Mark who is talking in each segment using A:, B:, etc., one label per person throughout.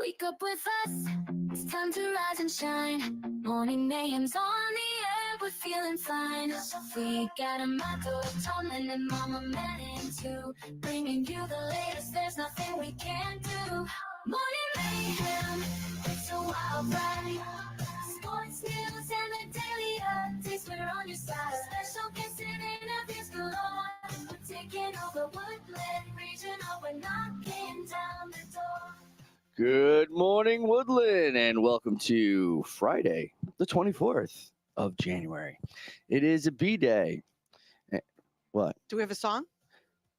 A: Wake up with us, it's time to rise and shine. Morning mayhem's on the air, we're feeling fine. We got a motto, Tomlin and Mama Manning too. Bringing you the latest, there's nothing we can't do. Morning mayhem, it's a wild ride. Sports news and the daily updates, we're on your side. Special guests and interviews galore. We're taking over Woodland Regional, we're knocking down the door.
B: Good morning, Woodland, and welcome to Friday, the 24th of January. It is a B-Day. What?
C: Do we have a song?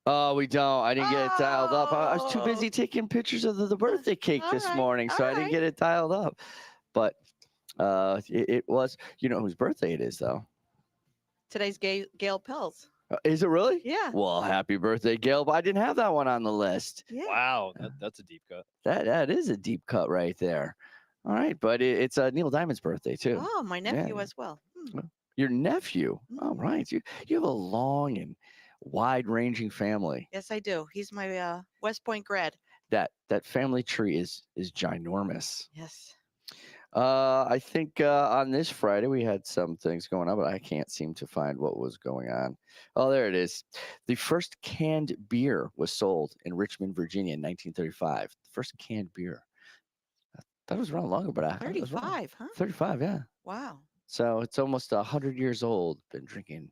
B: Oh, we don't. I didn't get it dialed up. I was too busy taking pictures of the birthday cake this morning, so I didn't get it dialed up. But it was, you know whose birthday it is, though.
C: Today's Gail Pells.
B: Is it really?
C: Yeah.
B: Well, happy birthday, Gail. But I didn't have that one on the list.
C: Yeah.
D: Wow, that's a deep cut.
B: That is a deep cut right there. All right, but it's Neil Diamond's birthday, too.
C: Oh, my nephew as well.
B: Your nephew. All
C: Mhm.
B: right. You have a long and wide-ranging family.
C: Yes, I do. He's my West Point grad.
B: That family tree is ginormous.
C: Yes.
B: I think on this Friday we had some things going on, but I can't seem to find what was going on. Oh, there it is. The first canned beer was sold in Richmond, Virginia in 1935. The first canned beer. I thought it was around longer, but I thought it was wrong.
C: 35, huh?
B: 35, yeah.
C: Wow.
B: So it's almost 100 years old. Been drinking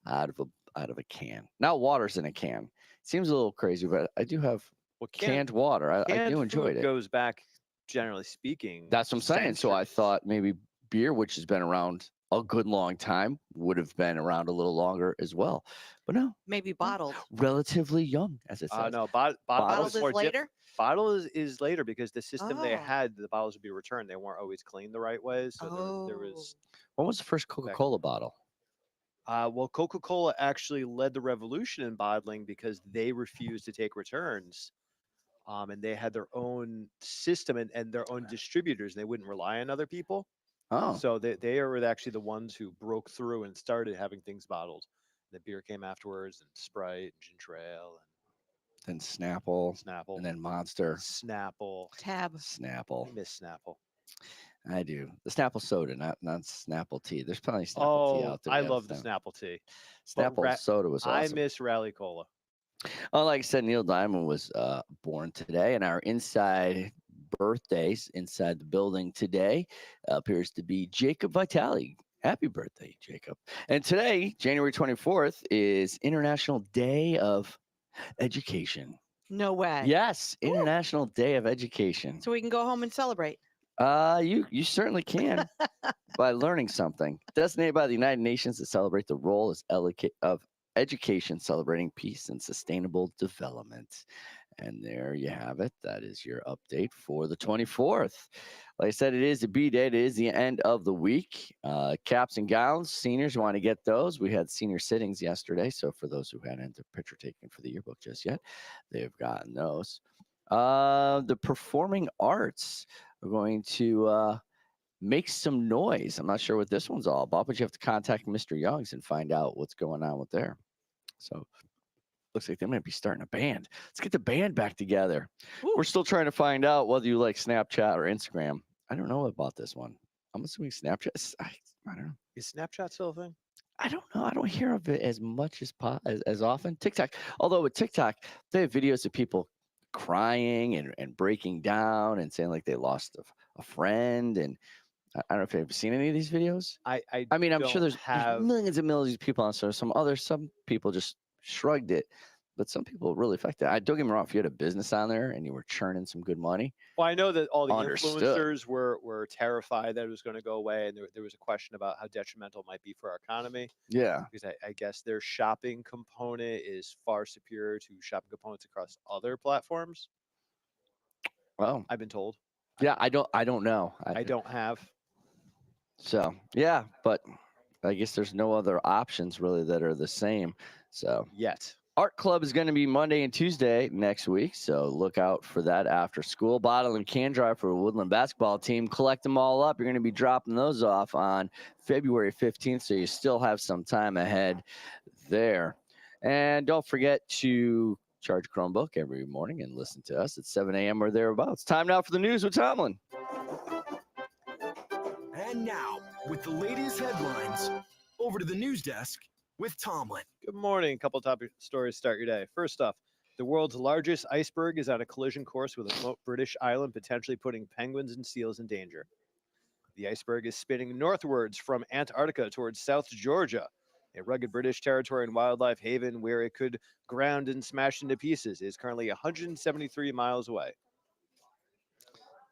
B: out of a can. Now water's in a can. Seems a little crazy, but I do have canned water. I do enjoy it.
D: Goes back, generally speaking.
B: That's what I'm saying. So I thought maybe beer, which has been around a good long time, would have been around a little longer as well. But no,
C: Maybe bottled.
B: relatively young, as it says.
D: No,
C: Bottled
D: bottles
C: is
D: more
C: later?
D: Bottle is later because the system they
C: Oh.
D: had, the bottles would be returned. They weren't always cleaned the right way. So there was.
B: When was the first Coca-Cola bottle?
D: Well, Coca-Cola actually led the revolution in bottling because they refused to take returns. And they had their own system and their own distributors. And they wouldn't rely on other people.
B: Oh,
D: So they are actually the ones who broke through and started having things bottled. The beer came afterwards, and Sprite, and Ginger Ale,
B: then Snapple,
D: and Snapple,
B: and then Monster.
D: Snapple.
C: Tab.
B: Snapple.
D: I miss Snapple.
B: I do. The Snapple soda, not Snapple tea. There's plenty of Snapple tea out there.
D: I
B: Yeah,
D: love the Snapple tea.
B: Snapple soda was
D: I
B: awesome.
D: miss Rally Cola.
B: Oh, like I said, Neil Diamond was born today, and our inside birthdays inside the building today appears to be Jacob Vitale. Happy birthday, Jacob. And today, January 24th, is International Day of Education.
C: No way.
B: Yes, International Day of Education.
C: So we can go home and celebrate.
B: You certainly can by learning something. Designated by the United Nations to celebrate the role of education, celebrating peace and sustainable development. And there you have it. That is your update for the 24th. Like I said, it is a B-Day. It is the end of the week. Caps and gowns, seniors want to get those. We had senior sittings yesterday. So for those who hadn't the picture taken for the yearbook just yet, they've gotten those. The performing arts are going to make some noise. I'm not sure what this one's all about, but you have to contact Mr. Youngs and find out what's going on with there. So looks like they might be starting a band. Let's get the band back together.
C: Ooh.
B: We're still trying to find out whether you like Snapchat or Instagram. I don't know about this one. I'm assuming Snapchat. I don't know.
D: Is Snapchat still a thing?
B: I don't know. I don't hear of it as much as often. TikTok, although with TikTok, they have videos of people crying and breaking down and saying like they lost a friend. And I don't know if you've seen any of these videos.
D: I
B: mean, I'm sure
D: don't
B: there's millions and millions of people on there. Some people just shrugged it, but some people really affected. Don't get me wrong. If you had a business on there and you were churning some good money,
D: Well, I know that all the
B: Understood.
D: influencers were terrified that it was going to go away, and there was a question about how detrimental it might be for our economy.
B: yeah,
D: Because I guess their shopping component is far superior to shopping components across other platforms.
B: well,
D: I've been told.
B: yeah, I don't know.
D: I don't have.
B: So yeah, but I guess there's no other options really that are the same. So
D: Yet.
B: Art Club is going to be Monday and Tuesday next week, so look out for that after school. Bottle and can drive for a Woodland basketball team. Collect them all up. You're going to be dropping those off on February 15th, so you still have some time ahead there. And don't forget to charge Chromebook every morning and listen to us at 7 a.m. or thereabouts. Time now for the news with Tomlin.
E: And now, with the latest headlines, over to the news desk with Tomlin.
D: Good morning. A couple top stories to start your day. First off, the world's largest iceberg is on a collision course with a remote British island, potentially putting penguins and seals in danger. The iceberg is spinning northwards from Antarctica towards South Georgia, a rugged British territory and wildlife haven where it could ground and smash into pieces. It is currently 173 miles away.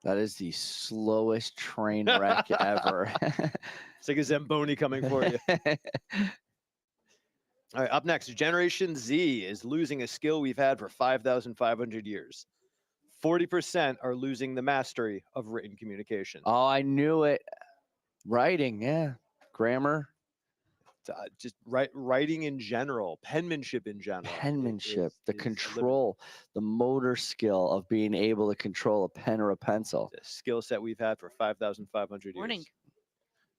B: That is the slowest train wreck ever.
D: It's like a Zamboni coming for you. All right, up next, Generation Z is losing a skill we've had for 5,500 years. 40% are losing the mastery of written communication.
B: Oh, I knew it. Writing, yeah. Grammar,
D: Just writing in general, penmanship in general.
B: penmanship, the
D: is
B: control, the motor skill of being able to control a pen or a pencil.
D: the skill set we've had for 5,500 years.
C: Morning.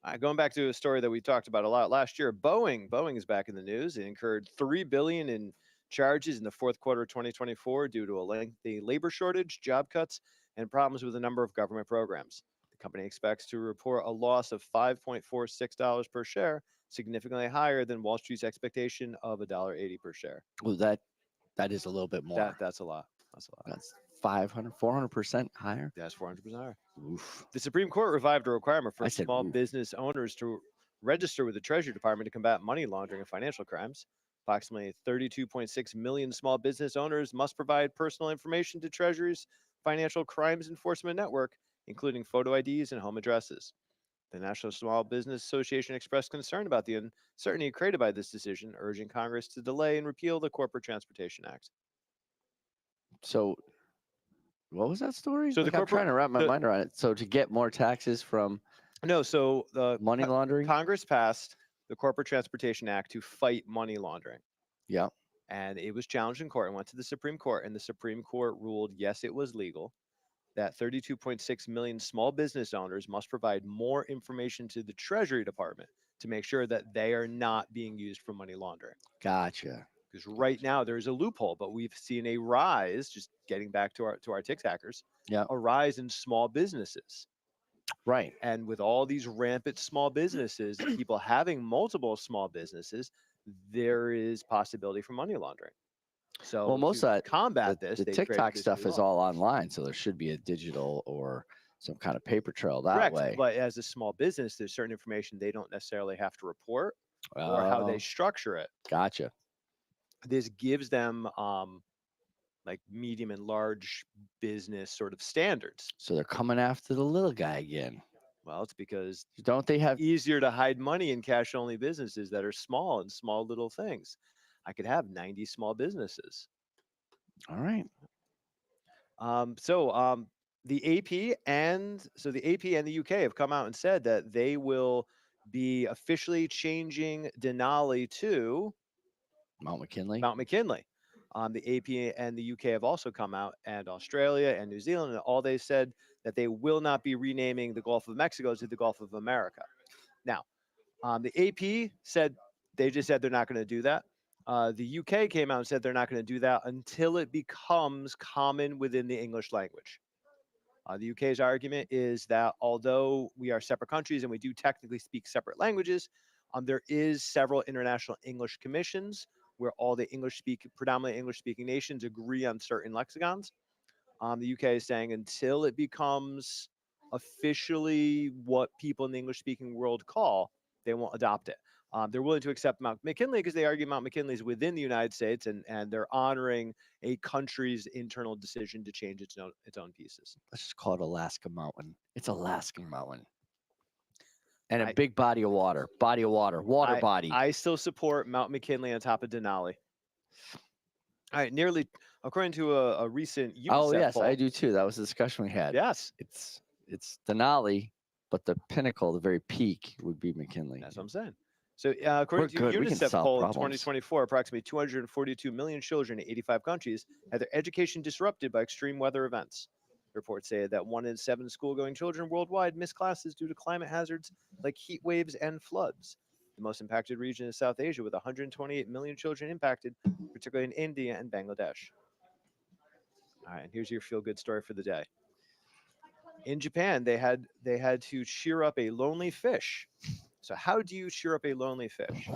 D: All right, going back to a story that we talked about a lot last year, Boeing is back in the news. It incurred $3 billion in charges in the fourth quarter of 2024 due to a lengthy labor shortage, job cuts, and problems with a number of government programs. The company expects to report a loss of $5.46 per share, significantly higher than Wall Street's expectation of $1.80 per share.
B: Oh, that is a little bit more.
D: That's a lot. That's a lot.
B: That's 500, 400% higher.
D: That's 400% higher.
B: Oof.
D: The Supreme Court revived a requirement for
B: I said
D: small
B: oof.
D: business owners to register with the Treasury Department to combat money laundering and financial crimes. Approximately 32.6 million small business owners must provide personal information to Treasury's Financial Crimes Enforcement Network, including photo IDs and home addresses. The National Small Business Association expressed concern about the uncertainty created by this decision, urging Congress to delay and repeal the Corporate Transportation Act.
B: So, what was that story?
D: So the
B: Like, I'm trying
D: corporate-
B: to wrap my
D: the-
B: mind around it. So, to get more taxes from
D: No, so the
B: money laundering?
D: Congress passed the Corporate Transportation Act to fight money laundering.
B: Yeah.
D: And it was challenged in court and went to the Supreme Court, and the Supreme Court ruled yes, it was legal, that 32.6 million small business owners must provide more information to the Treasury Department to make sure that they are not being used for money laundering.
B: Gotcha.
D: Because right now there's a loophole, but we've seen a rise, just getting back to our tick hackers,
B: Yeah.
D: a rise in small businesses.
B: Right.
D: And with all these rampant small businesses, and people having multiple small businesses, there is possibility for money laundering. So
B: Well, most
D: to
B: of that-
D: combat
B: The
D: this, they created
B: TikTok
D: this
B: stuff
D: new
B: is
D: law.
B: all online, so there should be a digital or some kind of paper trail that
D: Correct.
B: way.
D: But as a small business, there's certain information they don't necessarily have to report or how they
B: Oh,
D: structure it.
B: gotcha.
D: This gives them like medium and large business sort of standards.
B: So they're coming after the little guy again.
D: Well, it's because
B: Don't they have?
D: easier to hide money in cash only businesses that are small and small little things. I could have 90 small businesses.
B: All right.
D: The AP and the UK have come out and said that they will be officially changing Denali to
B: Mount McKinley.
D: Mount McKinley. The AP and the UK have also come out, and Australia and New Zealand, and all they said that they will not be renaming the Gulf of Mexico to the Gulf of America. Now, the AP said they just said they're not going to do that. The UK came out and said they're not going to do that until it becomes common within the English language. The UK's argument is that although we are separate countries and we do technically speak separate languages, there is several international English commissions where all the predominantly English-speaking nations agree on certain lexicons. The UK is saying until it becomes officially what people in the English-speaking world call, they won't adopt it. They're willing to accept Mount McKinley because they argue Mount McKinley is within the United States, and they're honoring a country's internal decision to change its own pieces.
B: Let's just call it Alaska Mountain. It's Alaskan Mountain. And a
D: I-
B: big body of water. Water body.
D: I still support Mount McKinley on top of Denali. All right, according to a recent UNICEF
B: Oh yes,
D: poll,
B: I do too. That was the discussion we had.
D: Yes,
B: It's Denali, but the pinnacle, the very peak, would be McKinley.
D: that's what I'm saying. So according to
B: good. We can
D: UNICEF
B: solve
D: poll in
B: problems.
D: 2024, approximately 242 million children in 85 countries had their education disrupted by extreme weather events. Reports say that 1 in 7 school-going children worldwide miss classes due to climate hazards like heat waves and floods. the most impacted region is South Asia, with 128 million children impacted, particularly in India and Bangladesh. All right, and here's your feel-good story for the day. In Japan, they had to cheer up a lonely fish. So how do you cheer up a lonely fish?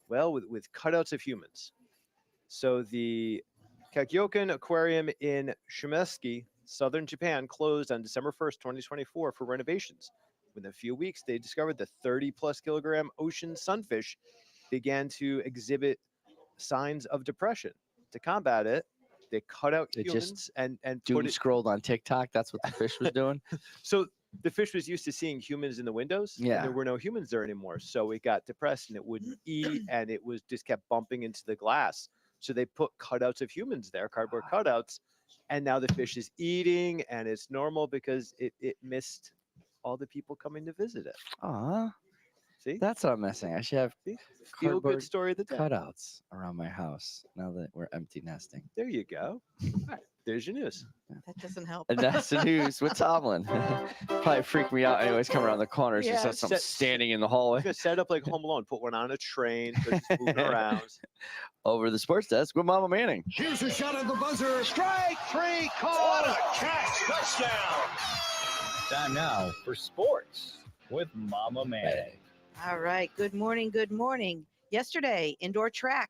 D: Well, with cutouts of humans. So the Kakyokan Aquarium in Shimesuke, southern Japan, closed on December 1st, 2024 for renovations. Within a few weeks, they discovered the 30-plus kilogram ocean sunfish began to exhibit signs of depression. To combat it, they cut out
B: They
D: humans
B: just
D: and
B: Doom
D: put it.
B: scrolled on TikTok. That's what the fish was doing.
D: So the fish was used to seeing humans in the windows. And
B: Yeah.
D: there were no humans there anymore. So it got depressed and it wouldn't eat, and it was just kept bumping into the glass. So they put cutouts of humans there, cardboard cutouts, and now the fish is eating, and it's normal because it missed all the people coming to visit it.
B: Aw,
D: See?
B: that's what I'm missing. I should have
D: Feel
B: cardboard
D: good story of the day.
B: cutouts around my house now that we're empty nesting.
D: There you go. All right, there's your news.
C: That doesn't help.
B: And that's the news with Tomlin. Probably freak me out anyways, coming around the corners. Just
C: Yeah.
B: have something
D: Set-
B: standing in the
D: I'm
B: hallway.
D: gonna set up like Home Alone. Put one on a train, so it's moving around.
B: Over the sports desk with Mama Manning.
E: Here's a shot at the buzzer. Strike three call. What a catch. Touchdown.
F: Time now for sports with Mama Manning.
C: All right. Good morning. Good morning. Yesterday, indoor track,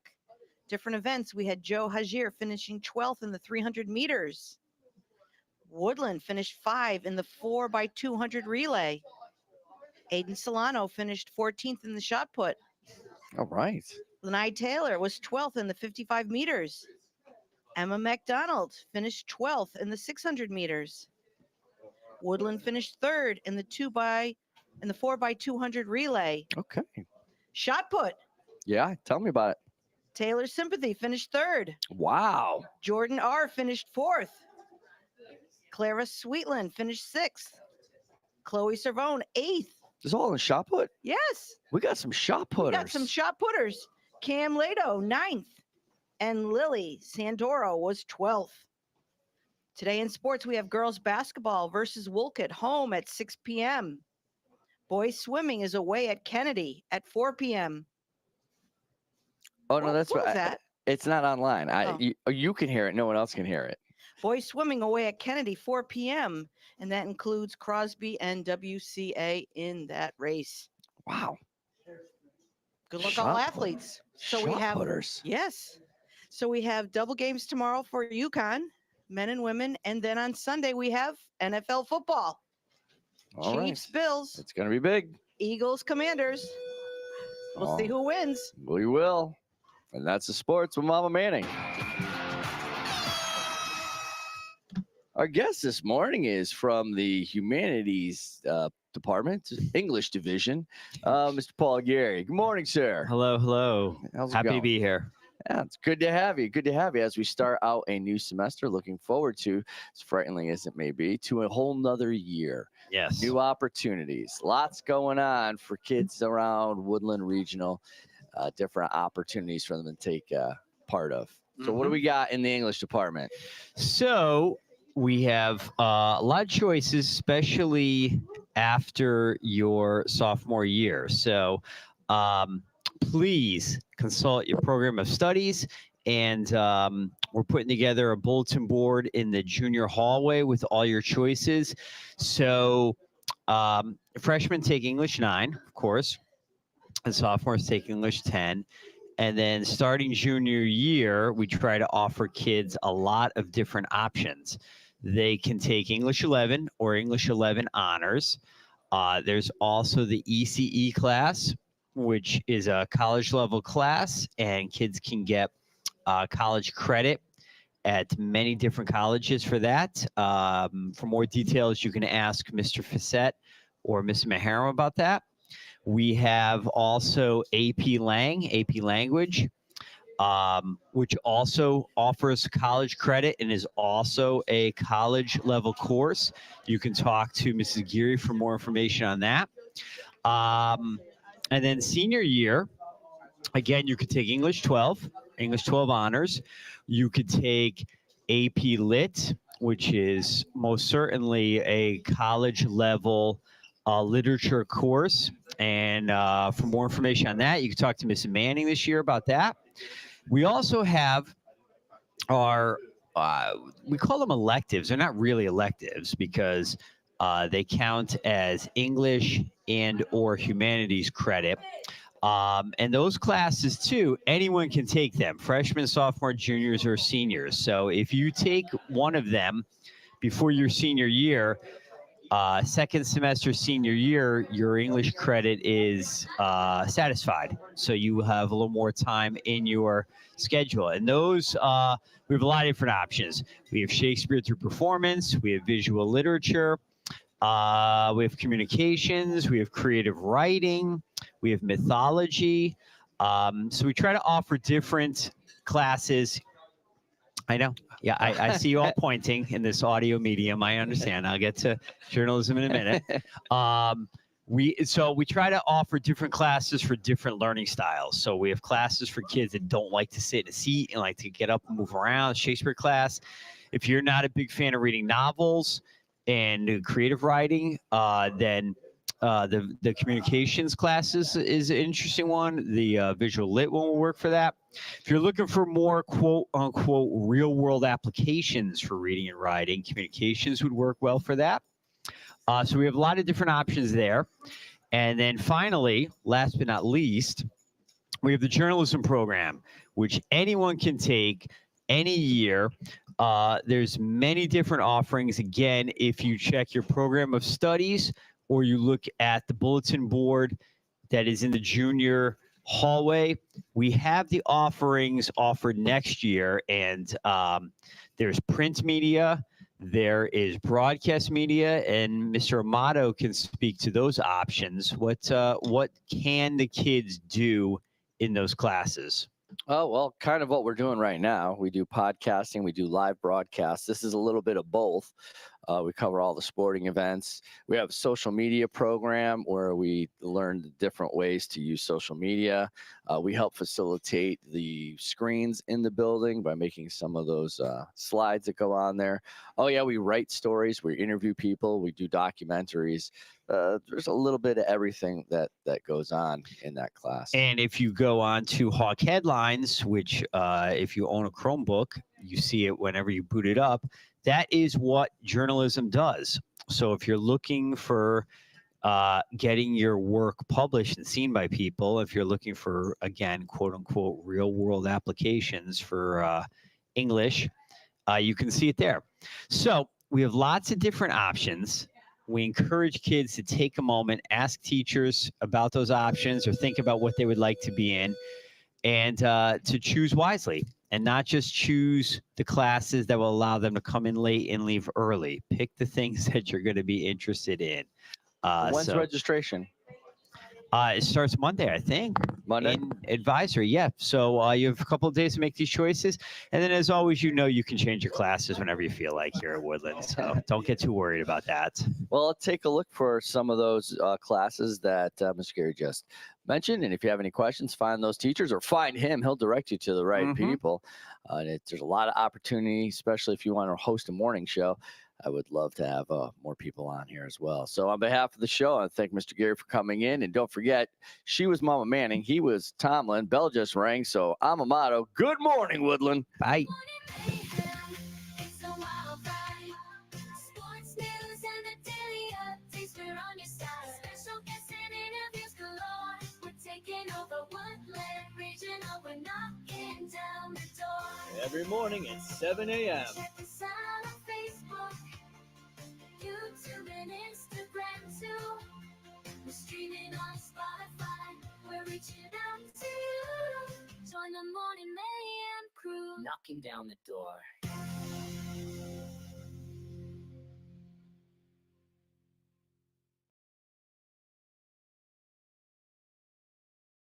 C: different events. We had Joe Hajir finishing 12th in the 300 meters. Woodland finished 5 in the 4x200 relay. Aiden Solano finished 14th in the shot put.
B: All right.
C: Lanai Taylor was 12th in the 55 meters. Emma McDonald finished 12th in the 600 meters. Woodland finished 3rd in the 4x200 relay.
B: Okay.
C: Shot put.
B: Yeah. Tell me about it.
C: Taylor Sympathy finished 3rd.
B: Wow.
C: Jordan R. finished 4th. Clara Sweetland finished 6th. Chloe Cervone 8th.
B: This all in shot put?
C: Yes,
B: We got some shot
C: we
B: putters.
C: got some shot putters. Cam Lato 9th. And Lily Sandoro was 12th. Today in sports, we have girls basketball versus Wolcott home at 6 p.m. Boys swimming is away at Kennedy at 4 p.m.
B: Oh, no, that's
C: what was
B: what.
C: that?
B: It's not online.
C: Oh.
B: You can hear it. No one else can hear it.
C: Boys swimming away at Kennedy 4 p.m. And that includes Crosby and WCA in that race.
B: Wow.
C: Good luck,
B: Shot
C: all
B: put-
C: athletes. So
B: shot
C: we have
B: putters.
C: Yes. So we have double games tomorrow for UConn, men and women. And then on Sunday, we have NFL football.
B: All right.
C: Chiefs, Bills,
B: It's going to be big.
C: Eagles, Commanders. We'll see
B: Oh,
C: who wins.
B: We will. And that's the sports with Mama Manning. Our guest this morning is from the Humanities Department, English Division, Mr. Paul Gary. Good morning, sir.
G: Hello, hello.
B: How's it
G: Happy
B: going?
G: to be here.
B: Yeah, it's good to have you. Good to have you as we start out a new semester. Looking forward to, as frightening as it may be, to a whole nother year.
G: Yes.
B: New opportunities. Lots going on for kids around Woodland Regional. Different opportunities for them to take part of. So what do we got in the English department?
G: So we have a lot of choices, especially after your sophomore year. So please consult your program of studies. And we're putting together a bulletin board in the junior hallway with all your choices. So freshmen take English 9, of course, and sophomores take English 10. And then starting junior year, we try to offer kids a lot of different options. They can take English 11 or English 11 honors. There's also the ECE class, which is a college level class, and kids can get college credit at many different colleges for that. For more details, you can ask Mr. Facette or Ms. Maharam about that. We have also AP Language, which also offers college credit and is also a college level course. You can talk to Mrs. Geary for more information on that. And then senior year, again, you could take English 12 honors. You could take AP Lit, which is most certainly a college level literature course. And for more information on that, you can talk to Mrs. Manning this year about that. We also have our, we call them electives. They're not really electives because they count as English and or humanities credit. And those classes too, anyone can take them, freshmen, sophomore, juniors, or seniors. So if you take one of them before your senior year, second semester senior year, your English credit is satisfied. So you have a little more time in your schedule. And those, we have a lot of different options. We have Shakespeare through performance, we have visual literature, we have communications, we have creative writing, we have mythology. So we try to offer different classes. I know. Yeah, I see you all pointing in this audio medium. I understand. I'll get to journalism in a minute. We try to offer different classes for different learning styles. So we have classes for kids that don't like to sit in a seat and like to get up and move around. Shakespeare class. If you're not a big fan of reading novels and creative writing, then the communications classes is an interesting one. The visual lit one will work for that. If you're looking for more quote unquote real world applications for reading and writing, communications would work well for that. So we have a lot of different options there. And then finally, last but not least, we have the journalism program, which anyone can take any year. There's many different offerings. Again, if you check your program of studies or you look at the bulletin board that is in the junior hallway, we have the offerings offered next year. And there's print media, there is broadcast media, and Mr. Amato can speak to those options. What can the kids do in those classes?
B: Oh, well, kind of what we're doing right now. We do podcasting, we do live broadcasts. This is a little bit of both. We cover all the sporting events. We have a social media program where we learn the different ways to use social media. We help facilitate the screens in the building by making some of those slides that go on there. Oh, yeah, we write stories. We interview people. We do documentaries. There's a little bit of everything that goes on in that class.
G: And if you go on to Hawk Headlines, which if you own a Chromebook, you see it whenever you boot it up. That is what journalism does. So if you're looking for getting your work published and seen by people, if you're looking for, again, quote unquote, real world applications for English, you can see it there. So we have lots of different options. We encourage kids to take a moment, ask teachers about those options or think about what they would like to be in, and to choose wisely and not just choose the classes that will allow them to come in late and leave early. Pick the things that you're going to be interested in.
B: When's registration?
G: It starts Monday, I think.
B: Monday?
G: In advisory, yeah. So you have a couple of days to make these choices. And then as always, you know you can change your classes whenever you feel like here at Woodland. So don't get too worried about that.
B: Well, take a look for some of those classes that Mr. Gary just mentioned. And if you have any questions, find those teachers or find him. He'll direct you to the right people. There's a lot of opportunity, especially if you want to host a morning show. I would love to have more people on here as well. So on behalf of the show, I thank Mr. Gary for coming in. And don't forget, she was Mama Manning. He was Tomlin. Bell just rang. So I'm Amato. Good morning, Woodland.
G: Bye.
A: It's a wild ride. Sports news and the daily updates, we're on your side. Special guests and interviews galore. We're taking over Woodland Regional. We're knocking down the door.
F: Every morning at 7 a.m.
A: Check us out on Facebook, YouTube, and Instagram too. We're streaming on Spotify. We're reaching out to you. Join the Morning Mayhem crew.
H: Knocking down the door.